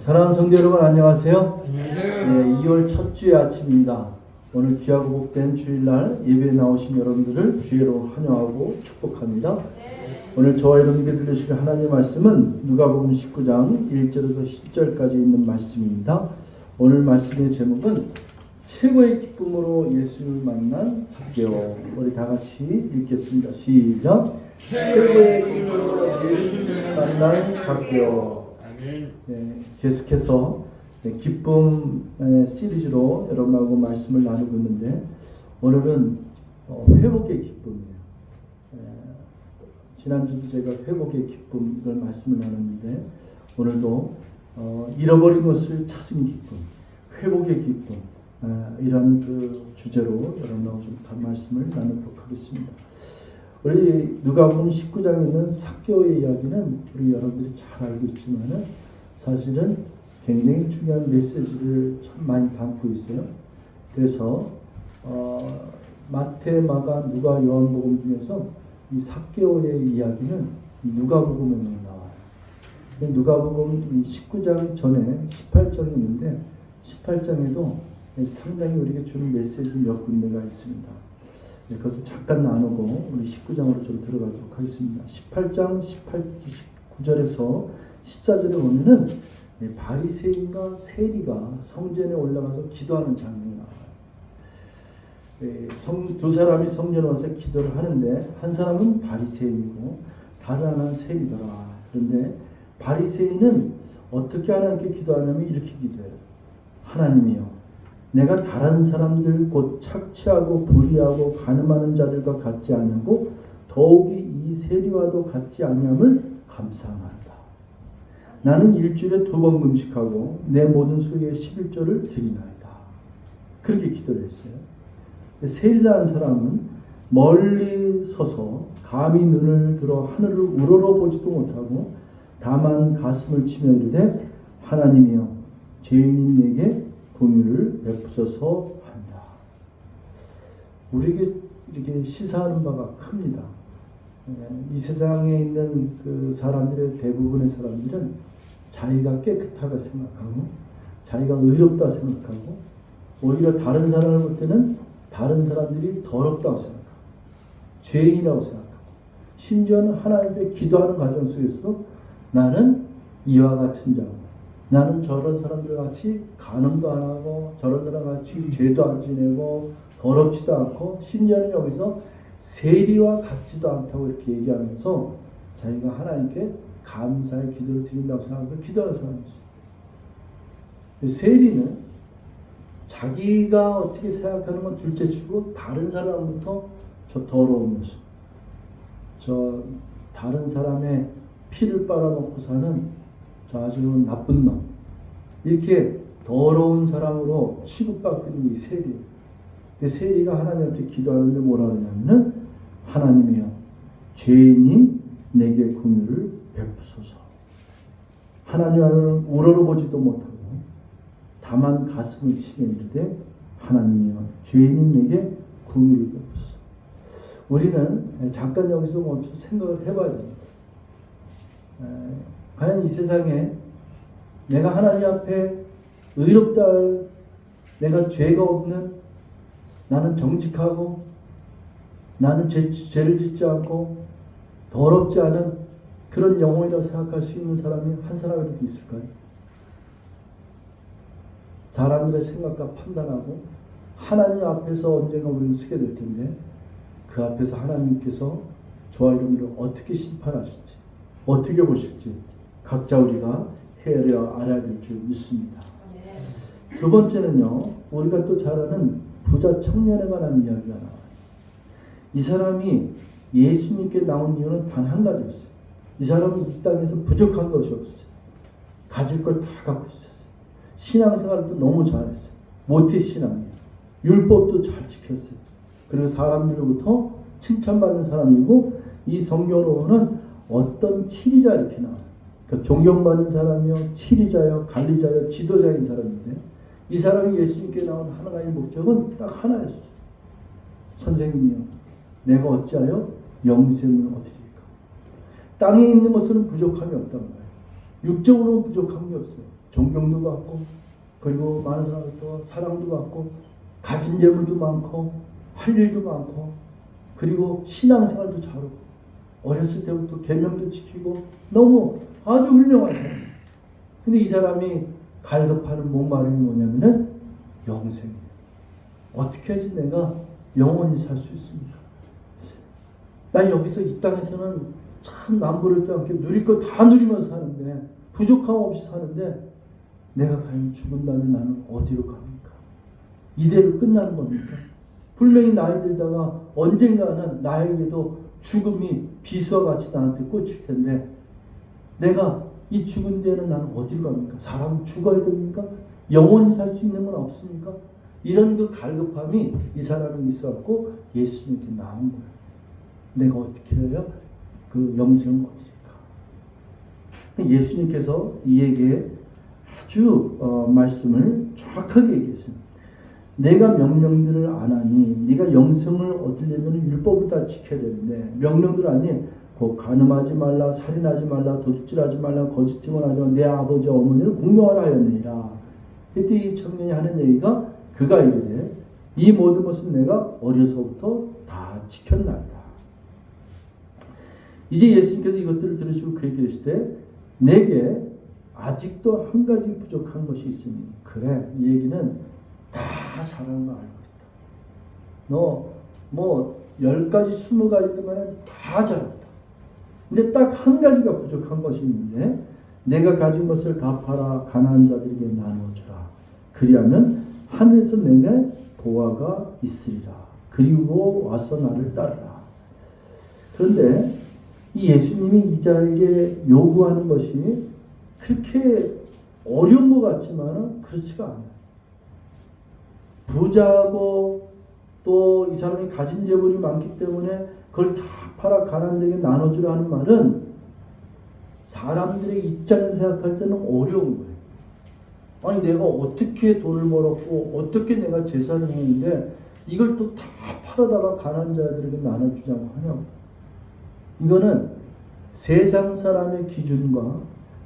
사랑하는 성도 여러분 안녕하세요. 안녕하세요. 네, 2월 첫 주의 아침입니다. 오늘 귀하고 복된 주일날 예배에 나오신 여러분들을 주의로 환영하고 축복합니다. 오늘 저와 여러분께 들으실 하나님의 말씀은 누가복음 19장 1절에서 10절까지 있는 말씀입니다. 오늘 말씀의 제목은 최고의 기쁨으로 예수를 만난 삭개오. 우리 다 같이 읽겠습니다. 시작. 최고의 기쁨으로 예수를 만난 삭개오. 네, 계속해서 기쁨 시리즈로 여러분하고 말씀을 나누고 있는데 오늘은 회복의 기쁨이에요. 지난주도 제가 회복의 기쁨을 말씀을 나눴는데 오늘도 잃어버린 것을 찾은 기쁨, 회복의 기쁨 이런 그 주제로 여러분하고 좀 말씀을 나누도록 하겠습니다. 우리 누가복음 19장에 있는 삭개오의 이야기는 우리 여러분들이 잘 알고 있지만은 사실은 굉장히 중요한 메시지를 참 많이 담고 있어요. 그래서 마태, 마가, 누가, 요한복음 중에서 이 삭개오의 이야기는 누가복음에 나와요. 누가복음 19장 전에 18장이 있는데 18장에도 상당히 우리에게 주는 메시지 몇 군데가 있습니다. 그것을 잠깐 나누고 우리 19장으로 좀 들어가도록 하겠습니다. 18장 19절에서 14절에 보면은 바리새인과 세리가 성전에 올라가서 기도하는 장면이 나와요. 두 사람이 성전에 와서 기도를 하는데 한 사람은 바리새인이고 다른 하나는 세리더라. 그런데 바리새인은 어떻게 하나님께 기도하냐면 이렇게 기도해요. 하나님이여, 내가 다른 사람들 곧 착취하고 불의하고 간음하는 자들과 같지 아니하고 더욱이 이 세리와도 같지 아니함을 감사하나이다. 나는 일주일에 2번 금식하고 내 모든 소유의 11조를 드리나이다. 그렇게 기도를 했어요. 세리라는 사람은 멀리 서서 감히 눈을 들어 하늘을 우러러보지도 못하고 다만 가슴을 치며 이르되 하나님이여 죄인인 내게 긍휼을 베푸소서 한다. 우리에게 이렇게 시사하는 바가 큽니다. 이 세상에 있는 그 사람들의 대부분의 사람들은 자기가 깨끗하다 생각하고 자기가 의롭다 생각하고 오히려 다른 사람을 볼 때는 다른 사람들이 더럽다고 생각하고 죄인이라고 생각하고 심지어는 하나님께 기도하는 과정 속에서도 나는 이와 같은 자고 나는 저런 사람들 같이 간음도 안 하고 저런 사람 같이 죄도 안 지내고 더럽지도 않고 심지어는 여기서 세리와 같지도 않다고 이렇게 얘기하면서 자기가 하나님께 감사의 기도를 드린다고 생각해서 기도하는 사람이 있어요. 세리는 자기가 어떻게 생각하는 건 둘째치고 다른 사람부터 저 더러운 모습, 저 다른 사람의 피를 빨아먹고 사는 저 아주 나쁜 놈, 이렇게 더러운 사람으로 취급받고 있는 이 세리. 세리가 하나님한테 기도하는데 뭐라 하냐면은 하나님이여 죄인이 내게 긍휼을 베푸소서. 하나님을 우러러보지도 못하고 다만 가슴을 치며 이르되 하나님이여 죄인인 내게 긍휼을 베푸소서. 우리는 잠깐 여기서 멈춰 생각을 해봐야 됩니다. 과연 이 세상에 내가 하나님 앞에 의롭다 할 내가 죄가 없는 나는 정직하고 나는 죄를 짓지 않고 더럽지 않은 그런 영혼이라고 생각할 수 있는 사람이 한 사람이라도 있을까요? 사람들의 생각과 판단하고 하나님 앞에서 언젠가 우리는 서게 될 텐데 그 앞에서 하나님께서 저와 여러분을 어떻게 심판하실지 어떻게 보실지 각자 우리가 헤아려 알아야 될 줄 믿습니다. 두 번째는요, 우리가 또 잘 아는 부자 청년에 관한 이야기가 나와요. 이 사람이 예수님께 나온 이유는 단 한 가지였어요. 이 사람은 이 땅에서 부족한 것이 없어요. 가질 걸 다 갖고 있었어요. 신앙생활도 너무 잘했어요. 모태 신앙이에요. 율법도 잘 지켰어요. 그리고 사람들로부터 칭찬받는 사람이고 이 성경으로는 어떤 치리자 이렇게 나와요. 그러니까 존경받는 사람이요, 치리자요, 관리자요, 지도자인 사람인데 이 사람이 예수님께 나온 하나의 목적은 딱 하나였어요. 선생님이요, 내가 어찌하여 영생을 얻으리까. 땅에 있는 것은 부족함이 없단 말이에요. 육적으로는 부족한 게 없어요. 존경도 받고, 그리고 많은 사람부터 사랑도 받고, 가진 재물도 많고, 할 일도 많고, 그리고 신앙생활도 잘하고, 어렸을 때부터 계명도 지키고, 너무 아주 훌륭한 사람. 근데 이 사람이 갈급하는 목마름이 뭐냐면은 영생이에요. 어떻게 해야지 내가 영원히 살 수 있습니까? 나 여기서 이 땅에서는 참 남부럽지 않게 누릴 거 다 누리면서 사는데, 부족함 없이 사는데, 내가 과연 죽은 다음에 나는 어디로 갑니까? 이대로 끝나는 겁니까? 분명히 나이 들다가 언젠가는 나에게도 죽음이 비수와 같이 나한테 꽂힐 텐데, 내가 이 죽은 뒤에는 나는 어디로 갑니까? 사람은 죽어야 됩니까? 영원히 살 수 있는 건 없습니까? 이런 그 갈급함이 이 사람이 있었고 예수님께 나온 거예요. 내가 어떻게 해야 그 영생을 얻으릴까? 예수님께서 이에게 아주 말씀을 정확하게 얘기했어요. 내가 명령들을 안 하니 네가 영생을 얻으려면 율법을 다 지켜야 되는데, 명령들 아니 곧 간음하지 말라, 살인하지 말라, 도둑질하지 말라, 거짓 증언하지 말라, 내 아버지 어머니를 공경하라 하였느니라. 이때 이 청년이 하는 얘기가, 그가 이르되 이 모든 것은 내가 어려서부터 다 지켰나이다. 이제 예수님께서 이것들을 들으시고 그 얘기를 하시되, 내게 아직도 한 가지 부족한 것이 있으니, 그래, 이 얘기는 다 잘하는 거 알고 있다. 너 뭐 10가지 20가지든 간에 다 잘한다. 근데 딱 한 가지가 부족한 것이 있는데, 내가 가진 것을 다 팔아 가난한 자들에게 나누어주라. 그리하면 하늘에서 내게 보화가 있으리라. 그리고 와서 나를 따르라. 그런데 이 예수님이 이 자에게 요구하는 것이 그렇게 어려운 것 같지만 그렇지가 않아요. 부자고 또 이 사람이 가진 재물이 많기 때문에 그걸 다 팔아 가난한 자에게 나눠주라 하는 말은 사람들의 입장에서 생각할 때는 어려운 거예요. 아니 내가 어떻게 돈을 벌었고 어떻게 내가 재산을 했는데 이걸 또 다 팔아다가 가난한 자들에게 나눠주자고 하냐고. 이거는 세상 사람의 기준과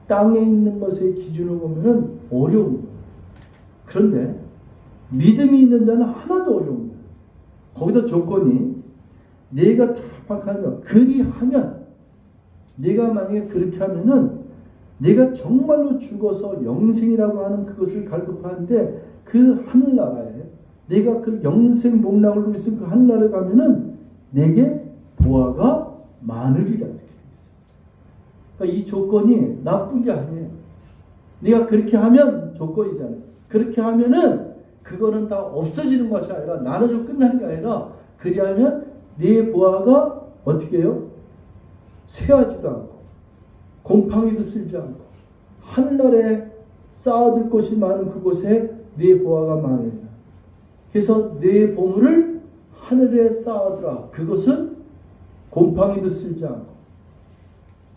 땅에 있는 것의 기준을 보면은 어려운 거예요. 그런데 믿음이 있는 자는 하나도 어려운 거예요. 거기다 조건이, 내가 타박하며 그리하면, 내가 만약에 그렇게 하면은 내가 정말로 죽어서 영생이라고 하는 그것을 갈급하는데, 그 하늘나라에 내가 그 영생 복락을 누릴 수 있는 그 하늘나라에 가면은 내게 보화가 많으리라 이렇게 되어 있어요. 그러니까 이 조건이 나쁜 게 아니에요. 네가 그렇게 하면 조건이잖아요. 그렇게 하면은 그거는 다 없어지는 것이 아니라 나눠줘 끝나는 게 아니라, 그리하면 네 보화가 어떻게 해요? 쇠하지도 않고 곰팡이도 쓸지 않고 하늘나라에 쌓아둘 것이 많은 그곳에 네 보화가 많으리라. 그래서 네 보물을 하늘에 쌓아두라. 그것은 곰팡이도 쓸지 않고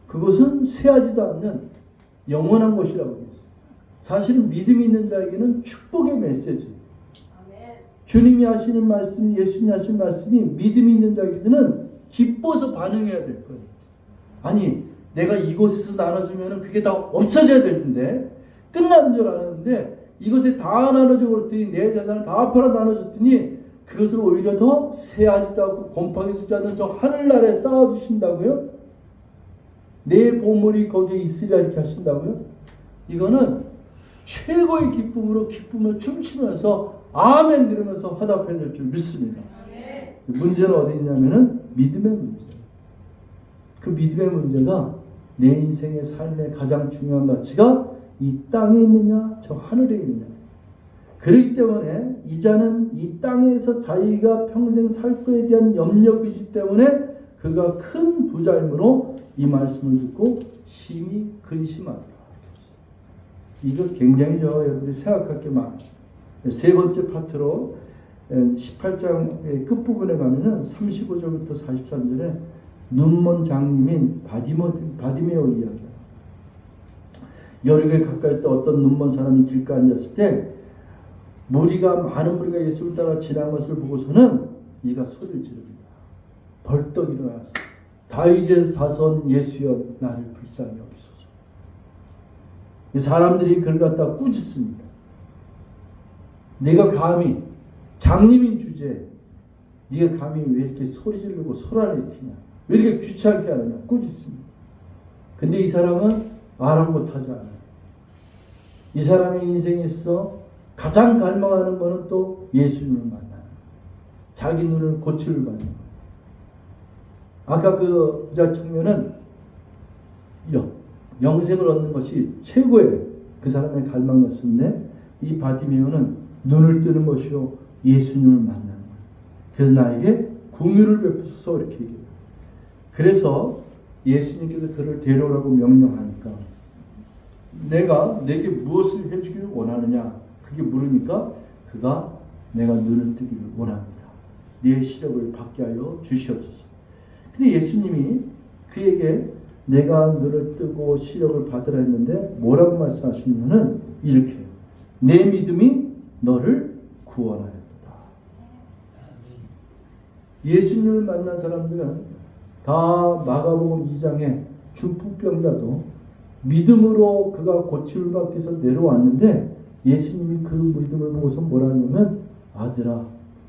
그것은 쇠하지도 않는 영원한 것이라고 했어요. 사실은 믿음이 있는 자에게는 축복의 메시지예요. 주님이 하시는 말씀, 예수님이 하시는 말씀이 믿음이 있는 자에게는 기뻐서 반응해야 될 거예요. 아니 내가 이곳에서 나눠주면 그게 다 없어져야 되는데, 끝나는 줄 알았는데 이것에 다 나눠줘 그랬더니 내 재산을 다 팔아 나눠줬더니 그것을 오히려 더 쇠하지도 않고 곰팡이 쓰지 않는 저 하늘나라에 쌓아주신다고요? 내 보물이 거기에 있으리라 이렇게 하신다고요? 이거는 최고의 기쁨으로 기쁨을 춤추면서 아멘 들으면서 화답해야 될 줄 믿습니다. 문제는 어디 있냐면은 믿음의 문제예요. 그 믿음의 문제가 내 인생의 삶의 가장 중요한 가치가 이 땅에 있느냐 저 하늘에 있느냐. 그렇기 때문에 이 자는 이 땅에서 자기가 평생 살 거에 대한 염려가 있기 때문에 그가 큰 부자이므로 이 말씀을 듣고 심히 근심하더라. 이거 굉장히 여러분들이 생각할 게 많아요. 세 번째 파트로 18장의 끝부분에 가면은 35절부터 43절에 눈먼 장님인 바디메오 이야기야. 여리고에 가까이 때 어떤 눈먼 사람이 길가에 앉았을 때 많은 무리가 예수를 따라 지나간 것을 보고서는 이가 소리를 지릅니다. 벌떡 일어나서 다윗의 자손 예수여 나를 불쌍히 여기소서. 사람들이 그걸 갖다 꾸짖습니다. 네가 감히 장님인 주제에 네가 감히 왜 이렇게 소리 지르고 소란을 일으키냐, 왜 이렇게 귀찮게 하느냐 꾸짖습니다. 근데 이 사람은 아랑곳하지 않아요. 이 사람의 인생에서 가장 갈망하는 것은 또 예수님을 만나는 거예요. 자기 눈을 고침을 받는 거예요. 아까 그 부자 청년은 영생을 얻는 것이 최고의 그 사람의 갈망이었는데, 이 바디메오는 눈을 뜨는 것이요 예수님을 만나는 거예요. 그래서 나에게 긍휼을 베푸소서 이렇게 얘기해요. 그래서 예수님께서 그를 데려오라고 명령하니까 내게 무엇을 해주기를 원하느냐 그게 물으니까 그가 내가 눈을 뜨기를 원합니다. 네 시력을 받게 하여 주시옵소서. 근데 예수님이 그에게 내가 눈을 뜨고 시력을 받으라 했는데 뭐라고 말씀하시냐면은 이렇게 해요. 내 믿음이 너를 구원하였다. 예수님을 만난 사람들은 다 마가복음 2장에 중풍병자도 믿음으로 그가 고침을 받기 위해서 내려왔는데 예수님이 그 믿음을 보고서 뭐라 하냐면 아들아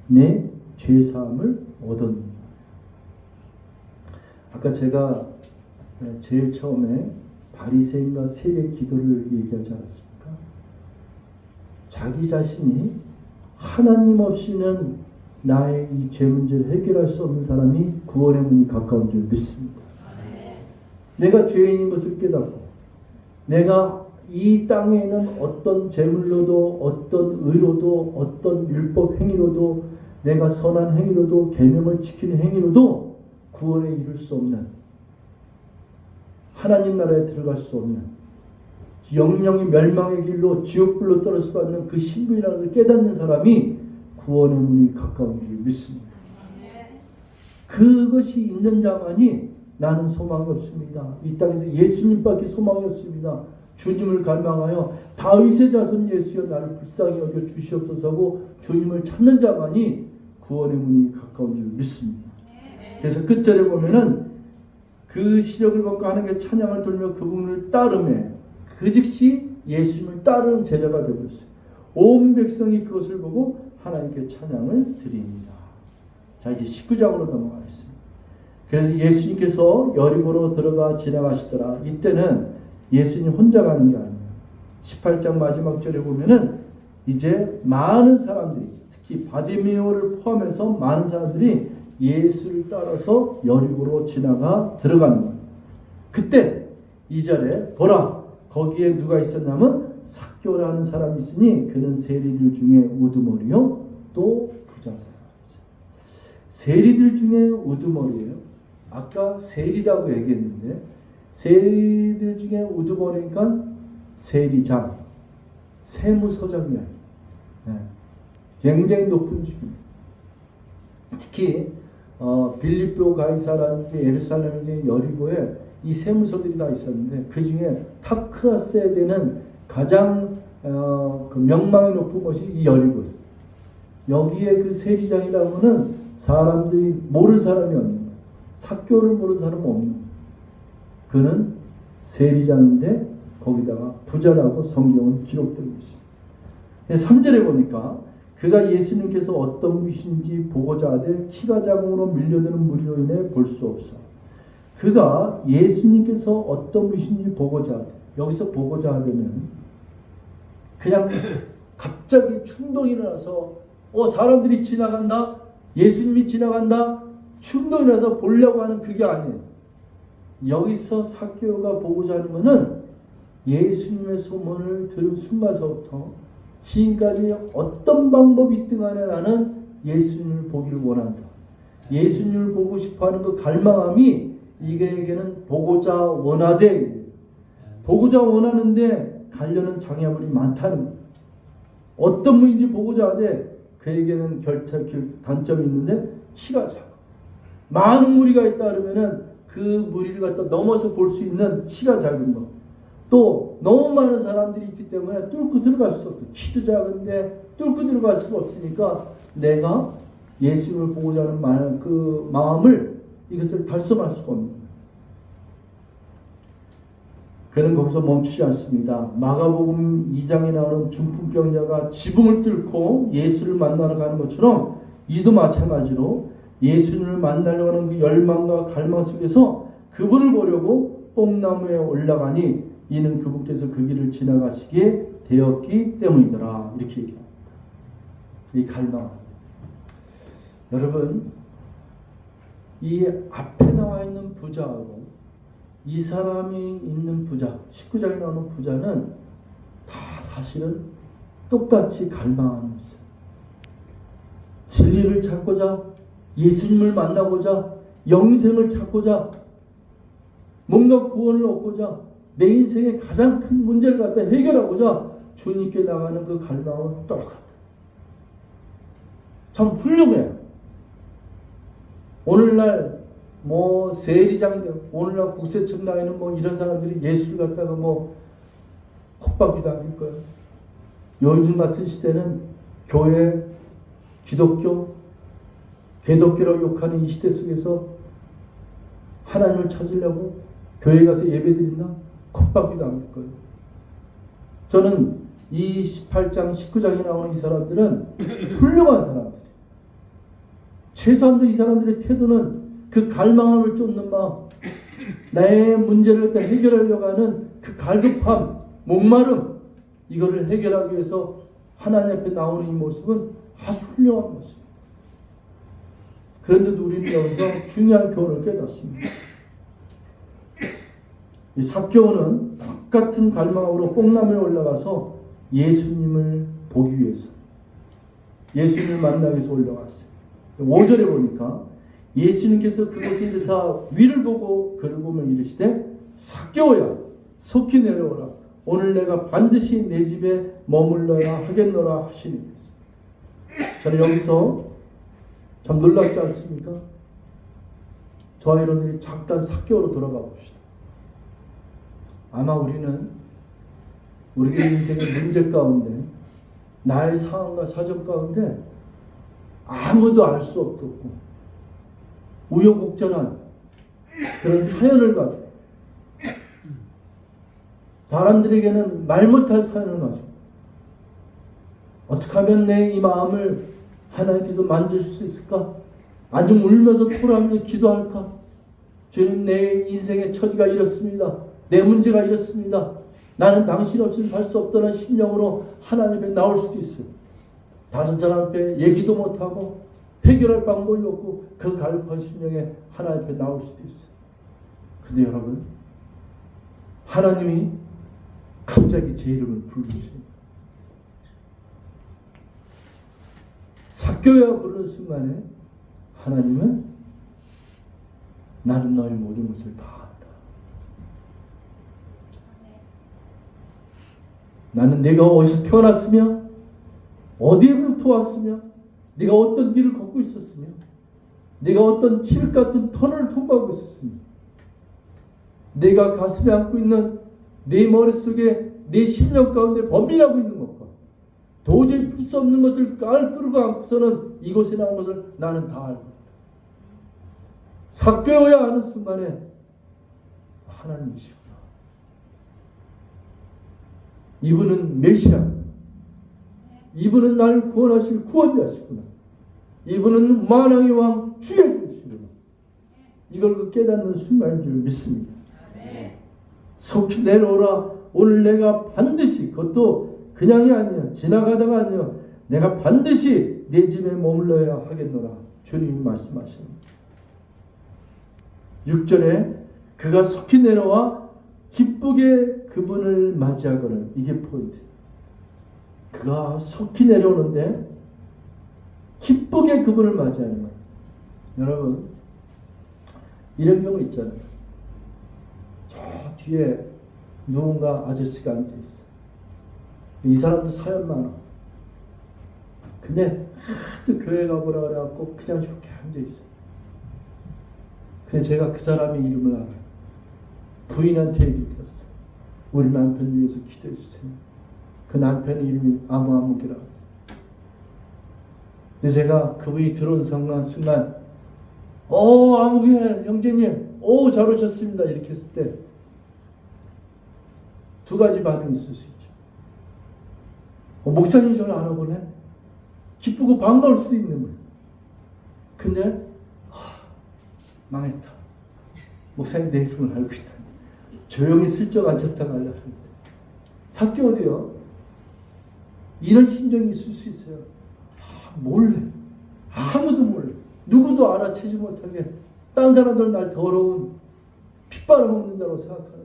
내 죄사함을 얻었느니라. 아까 제가 제일 처음에 바리새인과 세리의 기도를 얘기하지 않았습니까? 자기 자신이 하나님 없이는 나의 이 죄 문제를 해결할 수 없는 사람이 구원의 문이 가까운 줄 믿습니다. 내가 죄인인 것을 깨닫고 내가 이 땅에 있는 어떤 재물로도 어떤 의로도 어떤 율법 행위로도 내가 선한 행위로도 계명을 지키는 행위로도 구원에 이룰 수 없는, 하나님 나라에 들어갈 수 없는, 영영이 멸망의 길로 지옥불로 떨어질 수밖에 없는 그 신분이라는 것을 깨닫는 사람이 구원의 문이 가까운 줄 믿습니다. 그것이 있는 자만이 나는 소망이 없습니다. 이 땅에서 예수님밖에 소망이 없습니다. 주님을 갈망하여 다윗의 자손 예수여 나를 불쌍히 여겨 주시옵소서 하고 주님을 찾는 자만이 구원의 문이 가까운 줄 믿습니다. 그래서 끝절에 보면은 그 시력을 받고 하나님께 찬양을 돌며 그분을 따르매 그 즉시 예수님을 따르는 제자가 되고 있어요. 온 백성이 그것을 보고 하나님께 찬양을 드립니다. 자, 이제 19장으로 넘어가겠습니다. 그래서 예수님께서 여리고로 들어가 지나가시더라. 이때는 예수님 혼자 가는 게 아니에요. 18장 마지막 절에 보면은 이제 많은 사람들이, 특히 바디메오를 포함해서 많은 사람들이 예수를 따라서 여리고로 지나가 들어가는 거예요. 그때 2절에 보라 거기에 누가 있었냐면 삭개오라는 사람이 있으니 그는 세리들 중에 우두머리요 또 부자라. 세리들 중에 우두머리예요. 아까 세리라고 얘기했는데 세리들 중에 우두머리니까 세리장, 세무서장이 아니에요. 굉장히 높은 직입니다. 특히 빌립보 가이사라든지 예루살렘 여리고에 이 세무서들이 다 있었는데 그 중에 탑 클래스에 되는 가장 그 명망이 높은 것이 이 여리고예요. 여기에 그 세리장이라고는 사람들이 모르는 사람이 없는 거예요. 삭개오를 모르는 사람은 없는 거예요. 그는 세리장인데 거기다가 부자라고 성경은 기록되고 있습니다. 3절에 보니까 그가 예수님께서 어떤 분이신지 보고자 하되 키가 작음으로 밀려드는 무리로 인해 볼 수 없어. 그가 예수님께서 어떤 분이신지 보고자 하되, 여기서 보고자 하되는 그냥 갑자기 충동이 일어나서 사람들이 지나간다, 예수님이 지나간다, 충동이 일어나서 보려고 하는 그게 아니에요. 여기서 삭개오가 보고자 하는 것은 예수님의 소문을 들은 순간서부터 지금까지 어떤 방법이 있든 간에 나는 예수님을 보기를 원한다. 예수님을 보고 싶어하는 그 갈망함이 이에게는 보고자 원하되, 보고자 원하는데 가려는 장애물이 많다는 거예요. 어떤 분인지 보고자 하되 그에게는 단점이 있는데 키가 작아. 많은 무리가 있다 그러면은 그 무리를 갖다 넘어서 볼 수 있는 키가 작은 거. 또 너무 많은 사람들이 있기 때문에 뚫고 들어갈 수 없어. 키도 작은데 뚫고 들어갈 수가 없으니까 내가 예수님을 보고자 하는 그 마음을 이것을 달성할 수가 없는 거예요. 그는 거기서 멈추지 않습니다. 마가복음 2장에 나오는 중풍병자가 지붕을 뚫고 예수를 만나러 가는 것처럼 이도 마찬가지로 예수님을 만나려고 하는 그 열망과 갈망 속에서 그분을 보려고 뽕나무에 올라가니 이는 그분께서 그 길을 지나가시게 되었기 때문이더라. 이렇게 얘기합니다. 이 갈망. 여러분, 이 앞에 나와 있는 부자하고 이 사람이 있는 부자, 19장에 나오는 부자는 다 사실은 똑같이 갈망하는 모습. 진리를 찾고자, 예수님을 만나고자, 영생을 찾고자, 뭔가 구원을 얻고자, 내 인생의 가장 큰 문제를 갖다 해결하고자 주님께 나가는 그 갈망은 똑같다. 참 훌륭해요. 오늘날 세리장인데 오늘날 국세청 나이는 이런 사람들이 예수를 갖다가 콧바퀴도 안 낄 거예요. 요즘 같은 시대는 교회, 기독교, 개독교라고 욕하는 이 시대 속에서 하나님을 찾으려고 교회 가서 예배 드린다? 콧바퀴도 안 낄 거예요. 저는 이 18장, 19장에 나오는 이 사람들은 훌륭한 사람들. 최소한도 이 사람들의 태도는 그 갈망함을 쫓는 마음, 나의 문제를 해결하려고 하는 그 갈급함, 목마름, 이거를 해결하기 위해서 하나님 앞에 나오는 이 모습은 아주 훌륭한 모습. 그런데도 우리는 여기서 중요한 교훈을 깨닫습니다. 이 삭개오는 똑같은 갈망으로 뽕나무에 올라가서 예수님을 보기 위해서, 예수님을 만나기 위해서 올라갔어요. 5절에 보니까 예수님께서 그곳에 이르사 위를 보고 그를 보며 이르시되 삭개오야 속히 내려오라 오늘 내가 반드시 내 집에 머물러야 하겠노라 하시니. 저는 여기서 참 놀랍지 않습니까? 저와 여러분들이 잠깐 삭개오로 돌아가 봅시다. 아마 우리는 우리의 인생의 문제 가운데, 나의 상황과 사정 가운데 아무도 알 수 없고 우여곡절한 그런 사연을 가지고, 사람들에게는 말 못할 사연을 가지고, 어떻게 하면 내 이 마음을 하나님께서 만져줄 수 있을까? 아니면 울면서 토라면서 기도할까? 주님, 내 인생의 처지가 이렇습니다. 내 문제가 이렇습니다. 나는 당신 없이는 살 수 없다는 심령으로 하나님 앞에 나올 수도 있어요. 다른 사람 앞에 얘기도 못하고 해결할 방법이 없고 그 갈급한 심령에 하나님 앞에 나올 수도 있어요. 근데 여러분, 하나님이 갑자기 제 이름을 부르십니다. 삭개오야 부르는 순간에 하나님은 나는 너의 모든 것을 다 안다. 나는 내가 어디서 태어났으며 어디에부터 왔으며 네가 어떤 길을 걷고 있었으며 네가 어떤 칠 같은 터널을 통과하고 있었으며 내가 가슴에 안고 있는 내 머릿속에 내 심령 가운데 범민하고 있는 것과 도저히 풀 수 없는 것을 끌고 안고서는 이곳에 나온 것을 나는 다 알고 있다. 삭개오야 하는 순간에 하나님이시구나. 이분은 메시아, 이분은 나를 구원하실 구원자시구나. 이분은 만왕의 왕 주의 주시구나. 이걸 깨닫는 순간인 줄 믿습니다. 속히 내려오라. 오늘 내가 반드시, 그것도 그냥이 아니야, 지나가다가 아니야, 내가 반드시 내 집에 머물러야 하겠노라. 주님이 말씀하십니다. 6절에 그가 속히 내려와 기쁘게 그분을 맞이하거늘. 이게 포인트. 그가 속히 내려오는데 기쁘게 그분을 맞이하는 거예요. 여러분, 이런 경우 있잖아요. 저 뒤에 누군가 아저씨가 앉아있어. 이 사람도 사연 많아. 근데 하도 교회 가보라 그래갖고 그냥 저렇게 앉아있어. 근데 제가 그 사람의 이름을 알아요. 부인한테 얘기 들었어요. 우리 남편 위해서 기도해 주세요. 그 남편의 이름이 아무아무기라고. 근데 제가 그분이 들어온 순간 아무개 형제님, 잘 오셨습니다. 이렇게 했을 때 두 가지 반응이 있을 수 있죠. 목사님 저를 알아보네. 기쁘고 반가울 수도 있는 거예요. 근데 망했다. 목사님 내 이름을 알고 있다. 조용히 슬쩍 앉혔다 가려고 하는데 삭개오도요. 이런 심정이 있을 수 있어요. 몰래. 아무도 몰래. 누구도 알아채지 못하게 딴 사람들은 날 더러운 피 빨아먹는 자로 생각하는데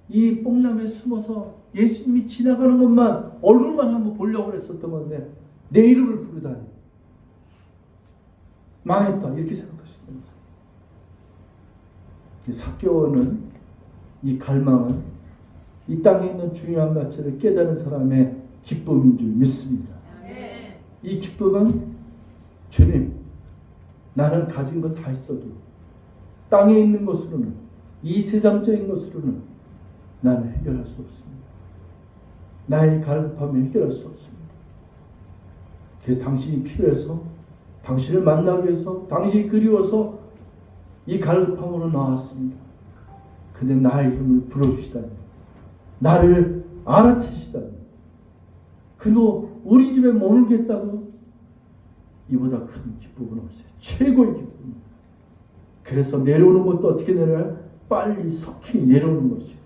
이 뽕남에 숨어서 예수님이 지나가는 것만 얼굴만 한번 보려고 그랬었던 건데 내 이름을 부르다니 망했다 이렇게 생각할 수 있는 거죠. 삭개오는 이 갈망은 이 땅에 있는 중요한 가치를 깨닫는 사람의 기쁨인 줄 믿습니다. 이 기쁨은 주님, 나는 가진 것 다 있어도 땅에 있는 것으로는 이 세상적인 것으로는 나는 해결할 수 없습니다. 나의 갈급함을 해결할 수 없습니다. 그래서 당신이 필요해서 당신을 만나기 위해서 당신이 그리워서 이 갈급함으로 나왔습니다. 근데 나의 이름을 불러주시다니 나를 알아채시다니 그리고 우리 집에 머물겠다고 이보다 큰 기쁨은 없어요. 최고의 기쁨입니다. 그래서 내려오는 것도 어떻게 내려요? 빨리 석히 내려오는 것이에요.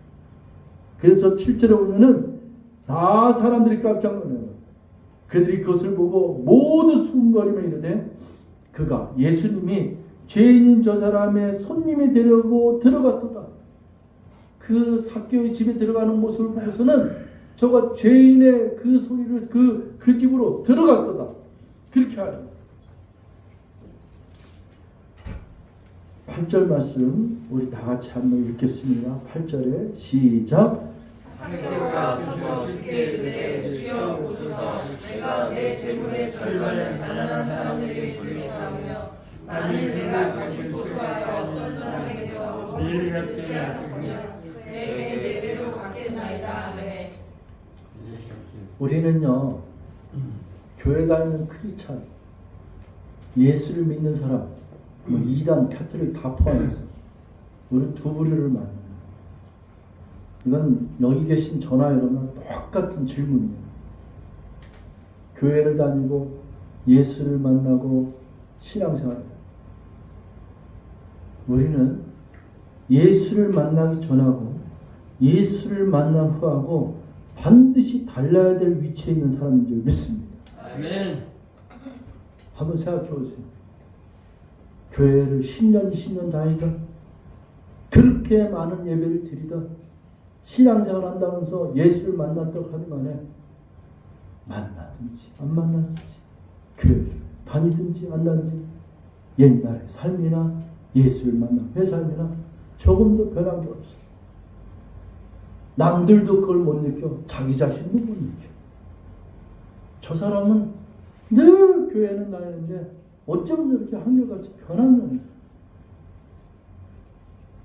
그래서 7절에 보면은 다 사람들이 깜짝 놀라요. 그들이 그것을 보고 모두 수군거리며 이르되 그가 예수님이 죄인인 저 사람의 손님이 되려고 들어갔도다. 그 삭개오의 집에 들어가는 모습을 보고서는 저가 죄인의 그 소리를 그 집으로 들어갔도다. 그렇게 하죠. 8절 말씀 우리 다 같이 한번 읽겠습니다. 8절에 시작. 삭개오가 서서 주께 이르되 주여 보소서 내가 내 재물의 절반을 가난한 사람들에게 주리사오며 만일 내가 가진 고소하여 어떤 사람에게서 이르게 하였으면 내게 네 배로 갚겠나이다. 우리는요 교회 다니는 크리스찬 예수를 믿는 사람 뭐 이단 캐톨릭 다 포함해서 우리는 두 부류를 만나요. 이건 여기 계신 전하 여러분 똑같은 질문이에요. 교회를 다니고 예수를 만나고 신앙생활을 해요. 우리는 예수를 만나기 전하고 예수를 만난 후하고 반드시 달라야 될 위치에 있는 사람인 줄 믿습니다. 아멘. 한번 생각해 보세요. 교회를 10년, 20년 다니다 그렇게 많은 예배를 드리다 신앙생활 한다면서 예수를 만났다고 하지만에 만나든지 안 만나든지 교회를 다니든지 안 다니든지 옛날의 삶이나 예수를 만난 회삶이나 조금도 변한 게 없어요. 남들도 그걸 못 느껴. 자기 자신도 못 느껴. 저 사람은 늘 교회는 다니는데 어쩌면 저렇게 한결같이 변하면.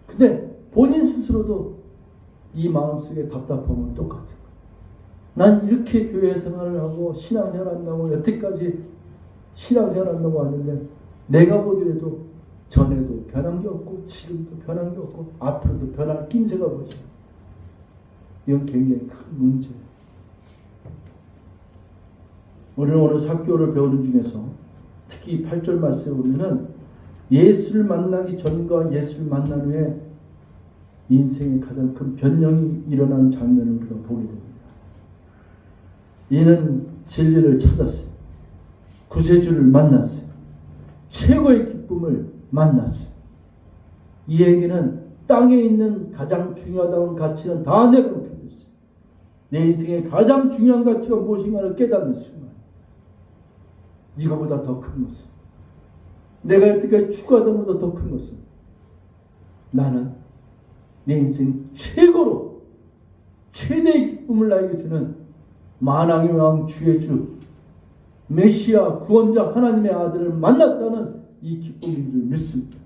근데 본인 스스로도 이 마음속에 답답함은 똑같은 거예요. 난 이렇게 교회 생활을 하고 신앙생활 한다고 여태까지 신앙생활 한다고 왔는데 내가 보더라도 전에도 변한 게 없고 지금도 변한 게 없고 앞으로도 변할 낌새가 보이죠. 이건 굉장히 큰 문제예요. 우리는 오늘 삭개오를 배우는 중에서 특히 8절 말씀에 보면은 예수를 만나기 전과 예수를 만난 후에 인생의 가장 큰 변형이 일어나는 장면을 우리가 보게 됩니다. 이는 진리를 찾았어요. 구세주를 만났어요. 최고의 기쁨을 만났어요. 이에게는 땅에 있는 가장 중요하다는 가치는 다 내려놓게 됐어요. 내 인생의 가장 중요한 가치가 무엇인가를 깨닫는 순간 이거보다 더 큰 것은 내가 여태까지 추구하던 것보다 더 큰 것은 나는 내 인생 최고로 최대의 기쁨을 나에게 주는 만왕의 왕 주의 주 메시아 구원자 하나님의 아들을 만났다는 이 기쁨인 줄 믿습니다.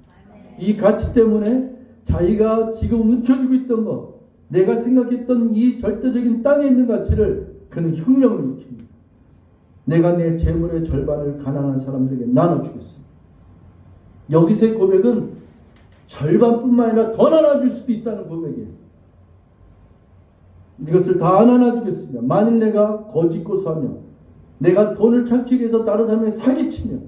이 가치 때문에 자기가 지금 움켜쥐고 있던 것 내가 생각했던 이 절대적인 땅에 있는 가치를 그는 혁명을 일으킵니다. 내가 내 재물의 절반을 가난한 사람들에게 나눠주겠습니다. 여기서의 고백은 절반뿐만 아니라 더 나눠줄 수도 있다는 고백이에요. 이것을 다 안 안아주겠으며 만일 내가 거짓 고소하며 내가 돈을 찾기 위해서 다른 사람을 사기치며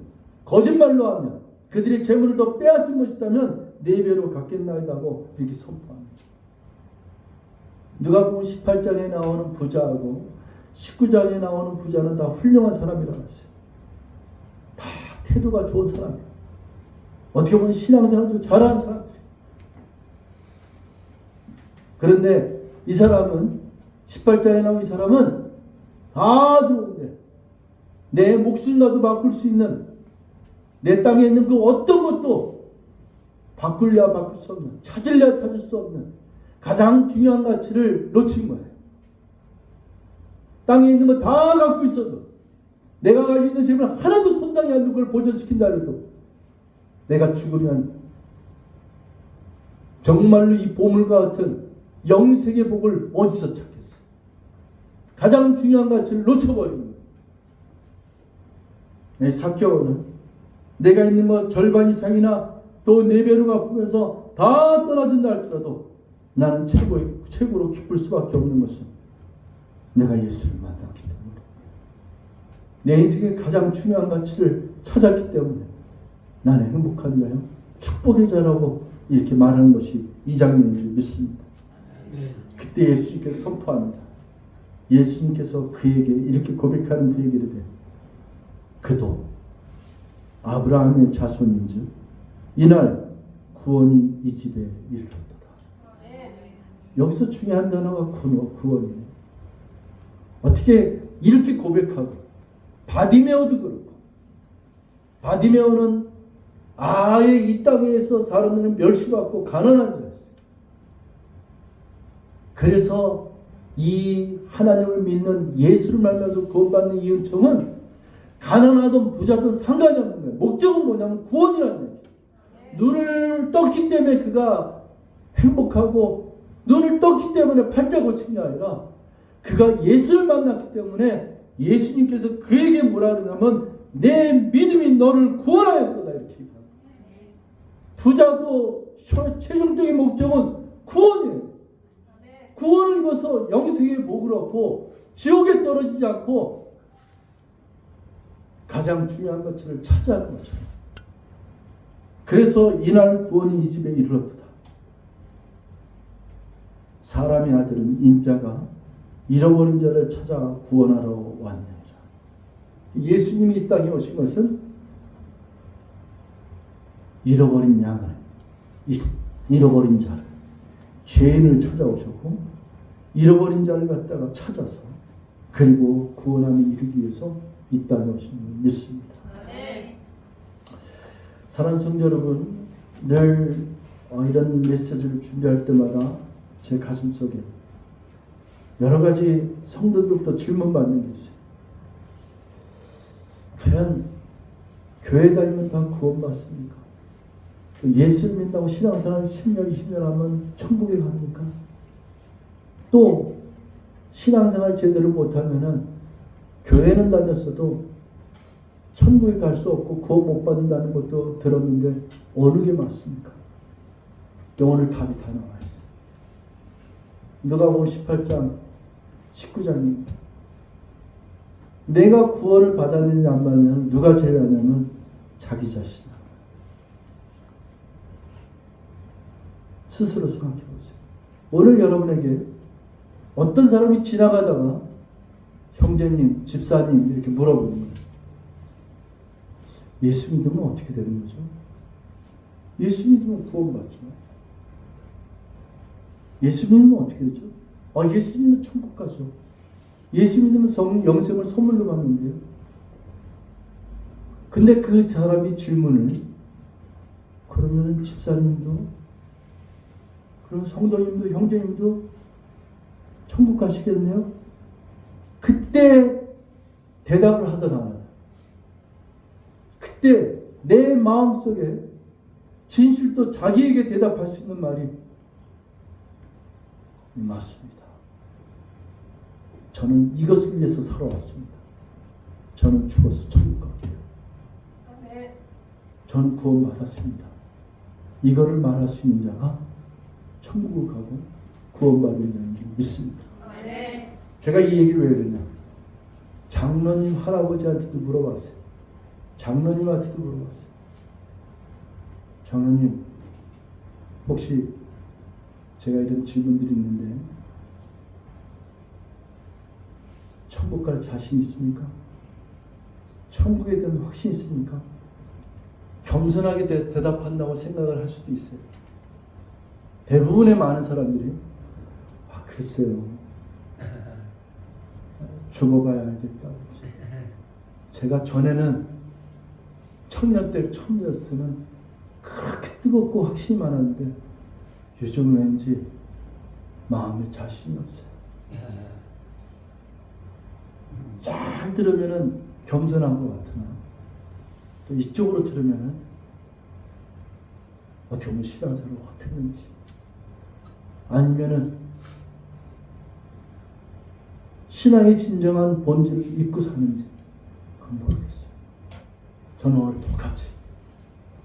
거짓말로 하며 그들의 재물을 더 빼앗은 것이 있다면 4배로 갚겠나이다고 이렇게 선포합니다. 누가복음 18장에 나오는 부자하고 19장에 나오는 부자는 다 훌륭한 사람이라고 했어요. 다 태도가 좋은 사람이에요. 어떻게 보면 신앙생활도 잘하는 사람들이에요. 그런데 이 사람은 18장에 나온 이 사람은 다 좋은데 내 목숨이라도 바꿀 수 있는 내 땅에 있는 그 어떤 것도 바꿀래야 바꿀 수 없는, 찾을래야 찾을 수 없는 가장 중요한 가치를 놓친 거예요. 땅에 있는 거 다 갖고 있어도 내가 가지고 있는 재물 하나도 손상이 안 되는 걸 보존시킨다 해도 내가 죽으면 정말로 이 보물과 같은 영생의 복을 어디서 찾겠어요? 가장 중요한 가치를 놓쳐버리는 거예요. 내 사개오는 내가 있는 것 절반 이상이나 또 4배로 갚으면서 다 떠나준다 할지라도 나는 최고로 기쁠 수밖에 없는 것은 내가 예수를 만났기 때문에 내 인생의 가장 중요한 가치를 찾았기 때문에 나는 행복한 자요 축복의 자라고 이렇게 말하는 것이 이 장면인 줄 믿습니다. 그때 예수님께서 선포합니다. 예수님께서 그에게 이렇게 고백하는 그에게 이르되 그도 아브라함의 자손인즉 이날 구원이 이 집에 이르렀도다. 여기서 중요한 단어가 구원이에요. 어떻게 이렇게 고백하고 바디메오도 그렇고 바디메오는 아예 이 땅에서 사람들은 멸시받고 가난한 자였어요. 그래서 이 하나님을 믿는 예수를 만나서 구원받는 이 은총은 가난하든 부자든 상관이 없는 거예요. 목적은 뭐냐면 구원이라는 거예요. 눈을 떴기 때문에 그가 행복하고 눈을 떴기 때문에 팔자 고친 게 아니라 그가 예수를 만났기 때문에 예수님께서 그에게 뭐라 그러냐면 내 믿음이 너를 구원하였도다 이렇게 얘기합니다. 부자도 최종적인 목적은 구원이에요. 구원을 입어서 영생의 복을 얻고 지옥에 떨어지지 않고 가장 중요한 것을 찾아하는 거죠. 그래서 이날 구원이 이 집에 이르렀도다. 사람의 아들은 인자가 잃어버린 자를 찾아 구원하러 왔느니라. 예수님이 이 땅에 오신 것은 잃어버린 양을, 잃어버린 자를, 죄인을 찾아오셨고 잃어버린 자를 갖다가 찾아서 그리고 구원함을 이루기 위해서 이 땅에 오신 줄 믿습니다. 사랑하는 성도 여러분, 늘 이런 메시지를 준비할 때마다 제 가슴 속에 여러 가지 성도들로부터 질문받는 게 있어요. 과연 교회 다니면 다 구원받습니까? 예수 믿는다고 신앙생활 10년, 20년 하면 천국에 갑니까? 또 신앙생활 제대로 못하면은 교회는 다녔어도 천국에 갈 수 없고 구원 못 받는다는 것도 들었는데 어느 게 맞습니까? 오늘 답이 다 나와 있어요. 누가복음 18장 19장입니다. 내가 구원을 받았느냐 안 받느냐는 누가 제일 하냐면 자기 자신이야. 스스로 생각해 보세요. 오늘 여러분에게 어떤 사람이 지나가다가 형제님, 집사님 이렇게 물어보는 거예요. 예수 믿으면 어떻게 되는 거죠? 예수 믿으면 구원받죠. 예수 믿으면 어떻게 되죠? 예수 믿으면 천국 가죠. 예수 믿으면 영생을 선물로 받는데요. 근데 그 사람이 질문을 그러면 집사님도 그럼 성도님도 형제님도 천국 가시겠네요? 그때 대답을 하더라. 그때 내 마음속에 진실도 자기에게 대답할 수 있는 말이 맞습니다. 저는 이것을 위해서 살아왔습니다. 저는 죽어서 천국 갈게요. 저는 구원받았습니다. 이거를 말할 수 있는 자가 천국을 가고 구원받은 자인 줄 믿습니다. 제가 이 얘기를 왜 그러냐. 장로님 할아버지한테도 물어봤어요. 장로님한테도 물어봤어요. 장로님, 혹시 제가 이런 질문들이 있는데 천국 갈 자신 있습니까? 천국에 대한 확신 있습니까? 겸손하게 대답한다고 생각을 할 수도 있어요. 대부분의 많은 사람들이 글쎄요, 죽어봐야 알겠다고. 제가 전에는 청년 때 처음이었으면 그렇게 뜨겁고 확신이 많았는데 요즘은 왠지 마음에 자신이 없어요. 잘 들으면은 겸손한 것 같으나 또 이쪽으로 들으면은 어떻게 보면 신앙생활을 못했는지 아니면은 신앙의 진정한 본질을 잊고 사는지 그건 모르겠어요. 저는 오늘 똑같이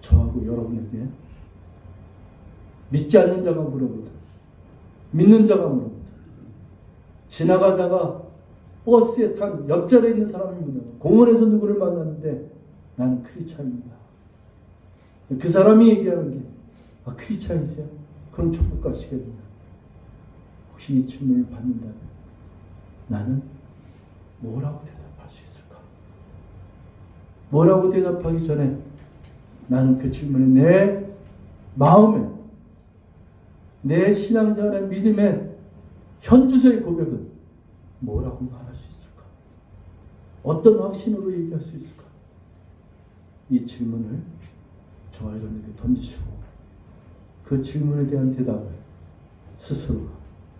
저하고 여러분에게 믿지 않는 자가 물어보든 믿는 자가 물어보든 지나가다가 버스에 탄 옆자리에 있는 사람이 묻는 공원에서 누구를 만났는데 나는 크리스찬입니다. 그 사람이 얘기하는 게 크리스찬이세요? 그럼 천국 가시겠냐? 혹시 이 질문을 받는다면 나는 뭐라고 대답할 수 있을까? 뭐라고 대답하기 전에 나는 그 질문에 내 마음에 내 신앙생활의 믿음의 현주소의 고백은 뭐라고 말할 수 있을까? 어떤 확신으로 얘기할 수 있을까? 이 질문을 저와 여러분에게 던지시고 그 질문에 대한 대답을 스스로가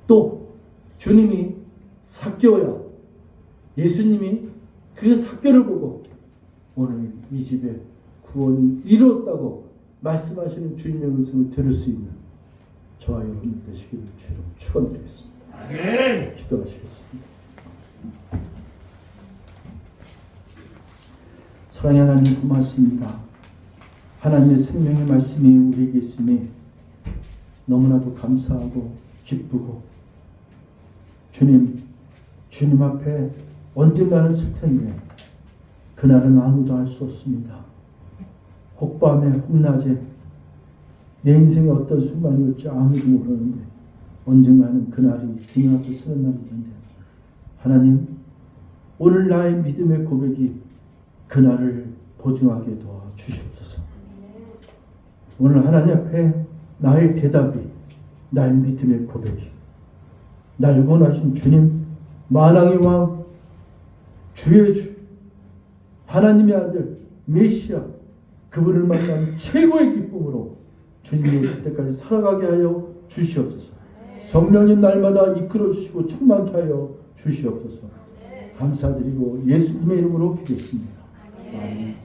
또 주님이 삭개오야 예수님이 그 삭개를 보고 오늘 이 집에 구원이 이루었다고 말씀하시는 주님의 음성을 들을 수 있는 저와 여러분 되시기를 주로 축원드리겠습니다. 아멘. 기도하시겠습니다. 사랑의 하나님 고맙습니다. 하나님의 생명의 말씀이 우리에게 있으니 너무나도 감사하고 기쁘고 주님 앞에 언젠가는 설 텐데 그날은 아무도 알 수 없습니다. 혹밤에 혹낮에 내 인생의 어떤 순간이 올지 아무도 모르는데 언젠가는 그날이 주님 앞에 서는 날이 있는데 하나님 오늘 나의 믿음의 고백이 그날을 보증하게 도와주시옵소서. 오늘 하나님 앞에 나의 대답이 나의 믿음의 고백이 날 원하신 주님 만왕의 왕 주의 주 하나님의 아들 메시아 그분을 만난 최고의 기쁨으로 주님이 오실 때까지 살아가게 하여 주시옵소서. 성령님 날마다 이끌어 주시고 충만케 하여 주시옵소서. 감사드리고 예수님의 이름으로 기도했습니다. 아멘.